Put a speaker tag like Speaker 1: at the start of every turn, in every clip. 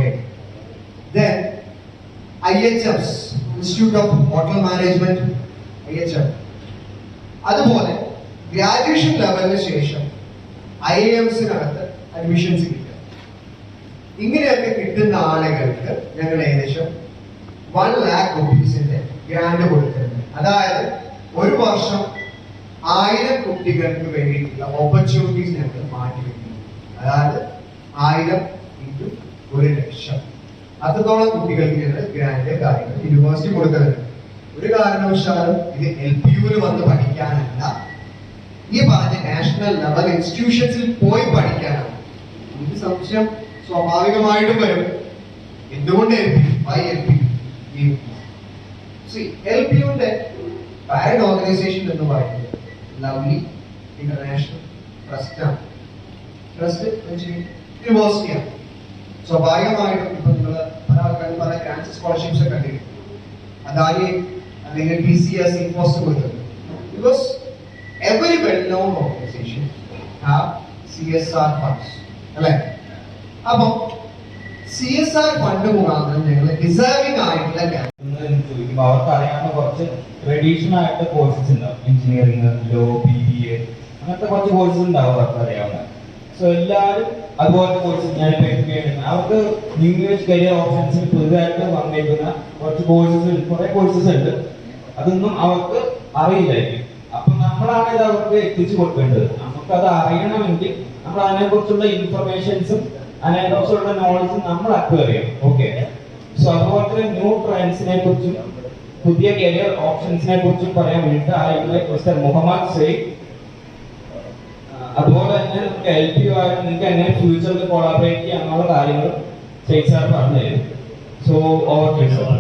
Speaker 1: Okay. Then IHMs, Institute of Hotel Management, IHM. അതുപോലെ graduation ലെവലിന് ശേഷം IIMസിനകത്ത് admissions കിട്ടുക. ഇങ്ങനെയൊക്കെ കിട്ടുന്ന ആളുകൾക്ക് ഞങ്ങൾ ഏകദേശം 1 lakh rupees ഗ്രാൻഡ് കൊടുത്തിട്ടുണ്ട്. അതായത് ഒരു വർഷം 1000 കുട്ടികൾക്ക് വേണ്ടിയിട്ടുള്ള ഓപ്പർച്യൂണിറ്റീസ് ഞങ്ങൾ മാറ്റി വെക്കുന്നു. അതായത് 1000 into 1,00,000 അത്രത്തോളം കുട്ടികൾക്ക് ഞങ്ങൾ ഗ്രാൻഡ് കാര്യങ്ങൾ യൂണിവേഴ്സിറ്റി കൊടുക്കുന്നുണ്ട്. ഒരു കാരണവശാലും ഇത് LPUവിൽ വന്ന് പഠിക്കാനല്ല, ഈ പറഞ്ഞ നാഷണൽ ലെവൽ ഇൻസ്റ്റിറ്റ്യൂഷൻസിൽ പോയി പഠിക്കാനാണ്. നമുക്ക് സംശയം സ്വാഭാവികമായിട്ടും വരും, എന്തുകൊണ്ട് LPUവിന്റെ പാരന്റ് ഓർഗനൈസേഷൻ എന്ന് പറയുന്നത് ലവ്ലി ഇന്റർനാഷണൽ ട്രസ്റ്റ് ആണ്. ട്രസ്റ്റ് യൂണിവേഴ്സിറ്റിയാണ്. സ്വാഭാവികമായിട്ടും ഇപ്പൊ നിങ്ങൾ പല ആൾക്കാരും പല ഗ്രാൻഡ് സ്കോളർഷിപ്സ് ഒക്കെ കണ്ടിരിക്കും. അതായത് അല്ലെങ്കിൽ TCS, Infosys കൊടുക്കുന്നത്. Because every well-known organization have CSR funds, അല്ലേ? അപ്പം CSR ഫണ്ട് മുഖാന്തരം ഞങ്ങൾ ഡിസേർവിംഗ് ആയിട്ടുള്ള
Speaker 2: ചോദിക്കുമ്പോൾ അവർക്ക് അറിയാവുന്ന കുറച്ച് ട്രഡീഷണൽ ആയിട്ട് കോഴ്സസ് ഉണ്ടാവും. എഞ്ചിനീയറിംഗ്, ലോ, BBA അങ്ങനത്തെ കുറച്ച് കോഴ്സസ് ഉണ്ടാവും അവർക്ക് അറിയാവുന്ന. സോ എല്ലാവരും അതുപോലത്തെ കോഴ്സസ് ഞാനിപ്പോൾ എടുക്കുകയാണെങ്കിൽ അവർക്ക് ന്യൂ ഏജ് കരിയർ ഓപ്ഷൻസിൽ പുതുതായിട്ട് വന്നേക്കുന്ന കുറച്ച് കോഴ്സസ്, കുറെ കോഴ്സസ് ഉണ്ട്. അതൊന്നും അവർക്ക് അറിയില്ലായിരിക്കും. അപ്പൊ നമ്മളാണ് ഇത് അവർക്ക് എത്തിച്ചു കൊടുക്കേണ്ടത്. നമുക്കത് അറിയണമെങ്കിൽ നമ്മൾ അതിനെക്കുറിച്ചുള്ള ഇൻഫർമേഷൻസും അതിനെക്കുറിച്ചുള്ള നോളജും നമ്മൾ അക്വയർ ചെയ്യണം. ഓക്കെ. സോ അതുപോലെ തന്നെ ന്യൂ ട്രെൻഡ്സിനെ കുറിച്ചും പുതിയ കരിയർ ഓപ്ഷൻസിനെ കുറിച്ചും പറയാൻ വേണ്ടിയിട്ട് മിസ്റ്റർ മുഹമ്മദ് സെയ്ദ്, അതുപോലെ തന്നെ നമുക്ക് LPU ആയിട്ട് നിങ്ങൾക്ക് എങ്ങനെ ഫ്യൂച്ചറിൽ കൊളാബറേറ്റ് ചെയ്യാനുള്ള കാര്യങ്ങൾ സെയ്ദ് സാർ പറഞ്ഞു തരും. So over to sir.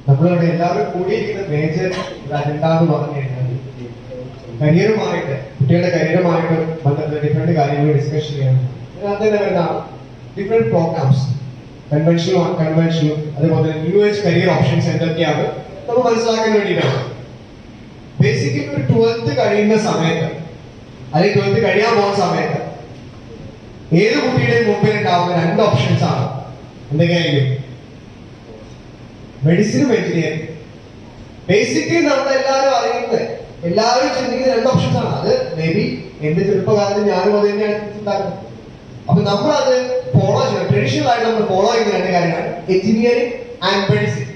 Speaker 1: നമ്മളിവിടെ എല്ലാവരും കൂടിയിരിക്കുന്ന മേജർ അജണ്ട എന്ന് പറഞ്ഞു കഴിഞ്ഞാൽ കരിയറുമായിട്ട്, കുട്ടികളുടെ കരിയറുമായിട്ട് ബന്ധപ്പെട്ട ഡിഫറെന്റ് കാര്യങ്ങൾ ഡിസ്കസ് ചെയ്യണം. അതിനകത്ത് തന്നെ വരുന്ന ഡിഫറെന്റ് പ്രോഗ്രാംസ്, കൺവെൻഷനും അൺകൺവെൻഷനും, അതുപോലെ ന്യൂ ഏജ് കരിയർ ഓപ്ഷൻസ് എന്തൊക്കെയാണ് നമ്മൾ മനസ്സിലാക്കാൻ വേണ്ടിയിട്ടാണ്. ബേസിക്കലി ഒരു 12th കഴിയുന്ന സമയത്ത് അല്ലെങ്കിൽ 12th കഴിയാൻ പോകുന്ന സമയത്ത് ഏത് കുട്ടിയുടെയും മുമ്പിൽ ഉണ്ടാവുന്ന 2 ഓപ്ഷൻസ് ആണ്. എന്തൊക്കെയായിരിക്കും? മെഡിസിനും എഞ്ചിനീയറിംഗ്. ബേസിക്കലി നമ്മളെല്ലാവരും അറിയുന്നത്, എല്ലാവരും ചിന്തിക്കുന്ന 2 ഓപ്ഷൻസ് ആണ്. അത് മേ ബി എന്റെ ചെറുപ്പകാലത്ത് ഞാനും അത് തന്നെയാണ് ചിന്താക്കുന്നത്. അപ്പൊ നമ്മളത് ഫോളോ ചെയ്യണം. ട്രഡീഷണൽ ആയിട്ട് നമ്മൾ ഫോളോ ചെയ്യുന്ന 2 കാര്യങ്ങൾ എഞ്ചിനീയറിംഗ് ആൻഡ് മെഡിസിൻ.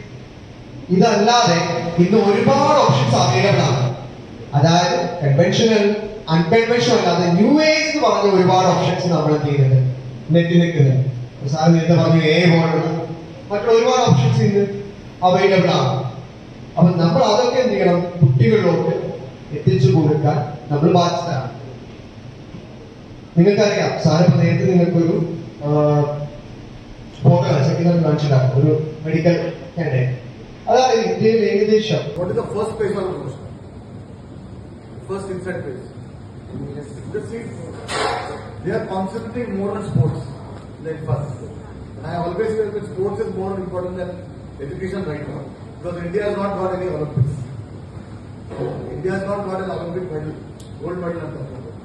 Speaker 1: ഇതല്ലാതെ ഇന്ന് ഒരുപാട് ഓപ്ഷൻസ് അവൈലബിൾ ആണ്. അതായത് കൺവെൻഷണൽ, അൺകൺവെൻഷണൽ അല്ലാതെ ന്യൂ ഏജ് എന്ന് പറഞ്ഞ ഒരുപാട് ഓപ്ഷൻസ് നമ്മൾ എന്ത് ചെയ്യുന്നുണ്ട്, നെറ്റിൽ നിൽക്കുന്നുണ്ട്. സാർ നേരത്തെ പറഞ്ഞു പോലുള്ള മറ്റുള്ള ഒരുപാട് ഓപ്ഷൻസ് ഇന്ന് അവൈലബിൾ ആണ്. അപ്പൊ നമ്മൾ അതൊക്കെ എന്ത് ചെയ്യണം, കുട്ടികളിലോട്ട് എത്തിച്ചു കൊടുക്കാൻ നമ്മൾ ബാധ്യതയാണ്. നിങ്ങൾക്കറിയാം, സാറിപ്പോ നേരത്തെ നിങ്ങൾക്കൊരു ഫോട്ടോ കാണിച്ചിട്ടാണ് ഒരു മെഡിക്കൽ കാൻഡിഡേറ്റ്. അതായത് ഇന്ത്യയിൽ ഏകദേശം
Speaker 3: What is the first phase of the question? First inside phase. The seats, they are concentrating more on sports than first. I always feel that sports is more important than education right now, because India has not got any Olympics. India has not got an Olympic medal, gold medal at the moment.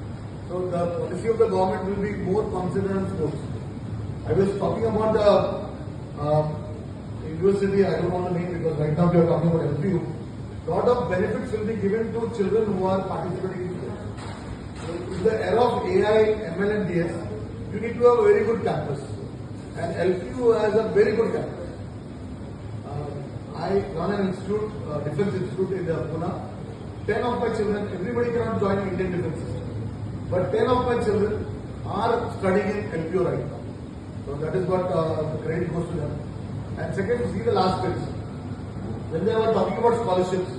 Speaker 3: So the policy of the government will be more concentrated on sports. I was talking about the university, I don't want to name because right now we are talking about LPU. Lot of benefits will be given to children who are participating in sports. So in the era of AI, ML and DS, you need to have a very good campus. And LPU has a very good campus. I run an institute, defense institute in Pune. 10 of my children, everybody cannot join Indian defense system, but 10 of my children are studying in LPU right now. So that is what the credit goes to them. And second, see the last phase. When they were talking about scholarships,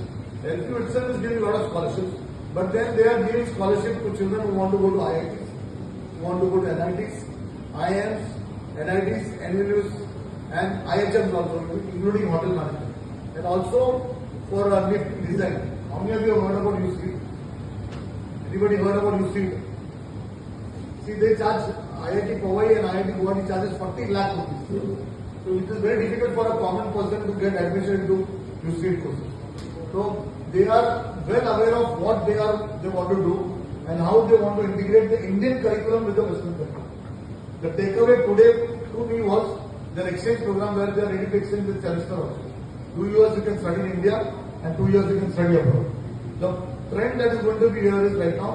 Speaker 3: LPU itself is giving a lot of scholarships, but then they are giving scholarships to children who want to go to IITs, who want to go to NITs, IIMs, NITs, NLUs, and IHMs also, including hotel management. And also for NIFT design. How many of you have heard about USEED? Anybody heard about USEED? See, they charge IIT Powai and IIT Guwahati charges 40 lakh rupees. So it is very difficult for a common person to get admission into USEED courses. So they are well aware of what they want to do, and how they want to integrate the Indian curriculum with the Western curriculum. The takeaway today to me was their exchange program where they are ready to exchange with semester also. 2 years you can study in India and 2 years you can study abroad. The trend that is going to be here is right now